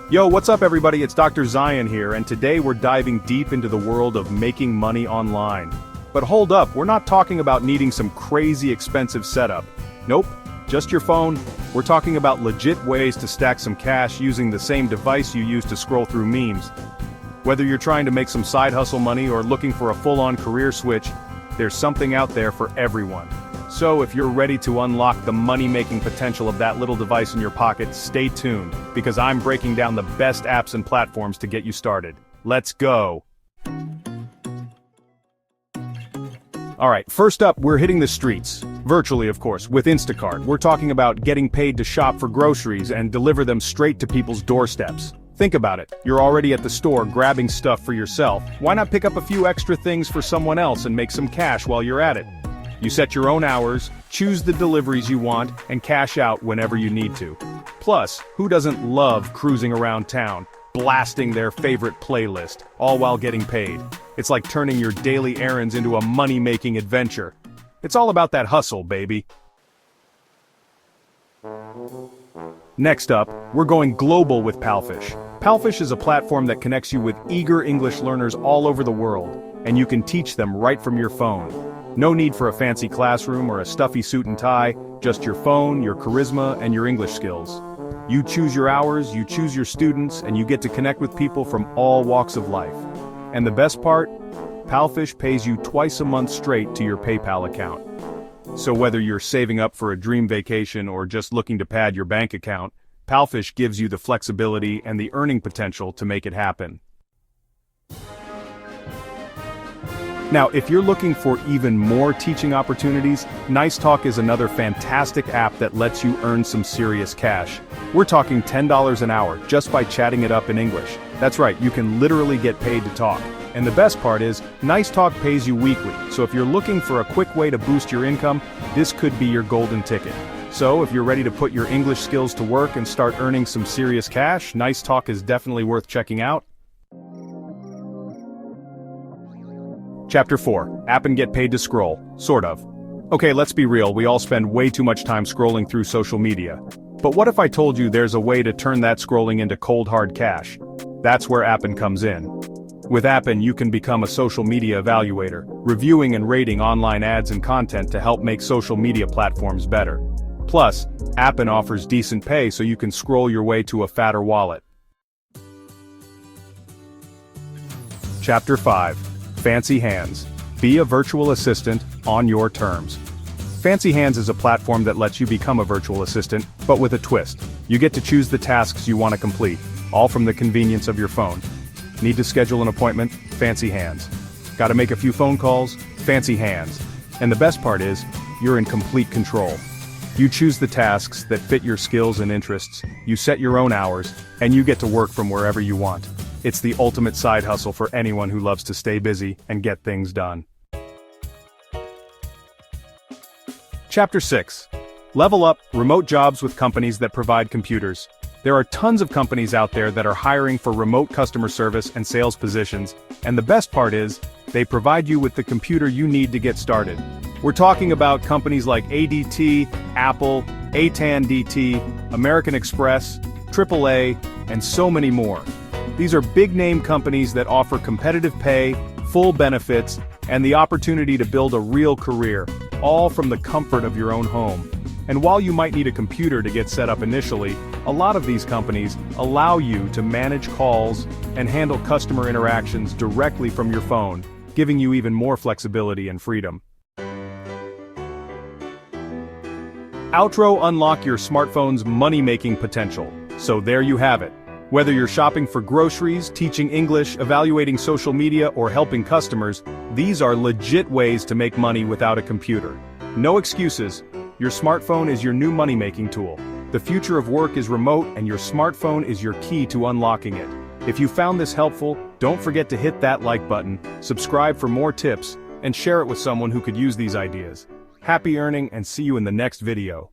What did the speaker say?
Yo, what's up everybody? It's Dr. Zion here, and today we're diving deep into the world of making money online. But hold up, we're not talking about needing some crazy expensive setup. Nope, just your phone. We're talking about legit ways to stack some cash using the same device you use to scroll through memes. Whether you're trying to make some side hustle money or looking for a full-on career switch, there's something out there for everyone. So if you're ready to unlock the money-making potential of that little device in your pocket, stay tuned, because I'm breaking down the best apps and platforms to get you started. Let's go! Alright, first up, we're hitting the streets. Virtually, of course, with Instacart. We're talking about getting paid to shop for groceries and deliver them straight to people's doorsteps. Think about it. You're already at the store grabbing stuff for yourself. Why not pick up a few extra things for someone else and make some cash while you're at it? You set your own hours, choose the deliveries you want, and cash out whenever you need to. Plus, who doesn't love cruising around town, blasting their favorite playlist, all while getting paid? It's like turning your daily errands into a money-making adventure. It's all about that hustle, baby. Next up, we're going global with Palfish. Palfish is a platform that connects you with eager English learners all over the world, and you can teach them right from your phone. No need for a fancy classroom or a stuffy suit and tie, just your phone, your charisma, and your English skills. You choose your hours, you choose your students, and you get to connect with people from all walks of life. And the best part? Palfish pays you twice a month straight to your PayPal account. So whether you're saving up for a dream vacation or just looking to pad your bank account, Palfish gives you the flexibility and the earning potential to make it happen. Now, if you're looking for even more teaching opportunities, NiceTalk is another fantastic app that lets you earn some serious cash. We're talking $10 an hour just by chatting it up in English. That's right, you can literally get paid to talk. And the best part is, NiceTalk pays you weekly, so if you're looking for a quick way to boost your income, this could be your golden ticket. So if you're ready to put your English skills to work and start earning some serious cash, NiceTalk is definitely worth checking out. Chapter 4. App and get paid to scroll. Sort of. Okay, let's be real, we all spend way too much time scrolling through social media. But what if I told you there's a way to turn that scrolling into cold hard cash? That's where Appen comes in. With Appen you can become a social media evaluator, reviewing and rating online ads and content to help make social media platforms better. Plus, Appen offers decent pay so you can scroll your way to a fatter wallet. Chapter 5. Fancy Hands. Be a virtual assistant on your terms. Fancy Hands is a platform that lets you become a virtual assistant, but with a twist. You get to choose the tasks you want to complete, all from the convenience of your phone. Need to schedule an appointment? Fancy Hands. Got to make a few phone calls? Fancy Hands. And the best part is, you're in complete control. You choose the tasks that fit your skills and interests, you set your own hours, and you get to work from wherever you want. It's the ultimate side hustle for anyone who loves to stay busy and get things done. Chapter 6. Level up, remote jobs with companies that provide computers. There are tons of companies out there that are hiring for remote customer service and sales positions, and the best part is, they provide you with the computer you need to get started. We're talking about companies like ADT, Apple, AT&T, American Express, AAA, and so many more. These are big-name companies that offer competitive pay, full benefits, and the opportunity to build a real career, all from the comfort of your own home. And while you might need a computer to get set up initially, a lot of these companies allow you to manage calls and handle customer interactions directly from your phone, giving you even more flexibility and freedom. Outro: unlock your smartphone's money-making potential. So there you have it. Whether you're shopping for groceries, teaching English, evaluating social media, or helping customers, these are legit ways to make money without a computer. No excuses. Your smartphone is your new money-making tool. The future of work is remote, and your smartphone is your key to unlocking it. If you found this helpful, don't forget to hit that like button, subscribe for more tips, and share it with someone who could use these ideas. Happy earning, and see you in the next video.